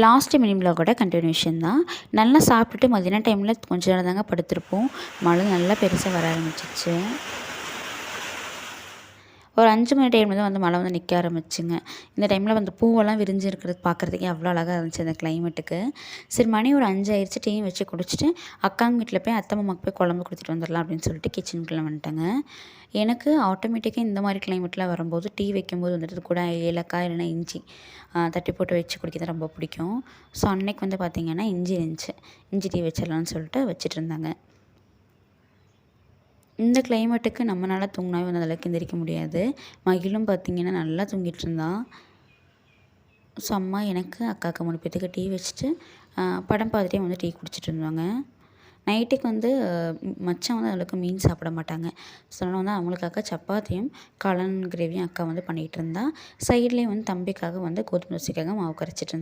Last mini விலாகோட continuation தான். நல்லா சாப்பிட்டுட்டு மதியான டைமில் கொஞ்ச நேரம் தாங்க படுத்திருப்போம். மழை நல்லா பெருசாக வர ஆரம்பிச்சிச்சு. ஒரு 5 மணி டைமில் தான் வந்து மழை வந்து நிற்க ஆரம்பிச்சுங்க. இந்த டைமில் வந்து பூவெல்லாம் விரிஞ்சு இருக்கிறது பார்க்குறதுக்கே அவ்வளோ அழகாக இருந்துச்சு அந்த கிளைமேட்டுக்கு. சரி மணி ஒரு 5 ஆயிடுச்சு. டீயும் வச்சு குடிச்சிட்டு அக்காங்க வீட்டில் போய் அத்தை மாமாவுக்கு போய் குழம்பு கொடுத்துட்டு வந்துடலாம் அப்படின்னு சொல்லிட்டு கிச்சனுக்குள்ளே வந்துட்டேங்க. எனக்கு ஆட்டோமேட்டிக்காக இந்த மாதிரி கிளைமேட்லாம் வரும்போது டீ வைக்கும்போது வந்துட்டு அது கூட ஏலக்காய் இல்லைன்னா இஞ்சி தட்டி போட்டு வச்சு குடிக்கிறது ரொம்ப பிடிக்கும். ஸோ அன்னைக்கு வந்து பார்த்திங்கன்னா இஞ்சி இருந்துச்சு. இஞ்சி டீ வச்சிடலான்னு சொல்லிட்டு வச்சுட்டு இருந்தாங்க. இந்த கிளைமேட்டுக்கு நம்மளால தூங்கினாவே வந்து அளவுக்கு எந்திரிக்க முடியாது. மகிழும் பார்த்திங்கன்னா நல்லா தூங்கிட்டு இருந்தான். ஸோ அம்மா எனக்கு அக்காவுக்கு 3 பேத்துக்கு டீ வச்சுட்டு படம் பார்த்துட்டே வந்து டீ குடிச்சிட்டு இருந்தாங்க. நைட்டுக்கு வந்து மச்சான் வந்து அளவுக்கு மீன் சாப்பிட மாட்டாங்க. ஸோ அதனால் வந்து அவங்களுக்காக சப்பாத்தியும் காளான் கிரேவியும் அக்கா வந்து பண்ணிகிட்டு இருந்தா. சைட்லேயும் வந்து தம்பிக்காக வந்து கோதுமை தோசைக்காக மாவு கரைச்சிட்டு இருந்தா.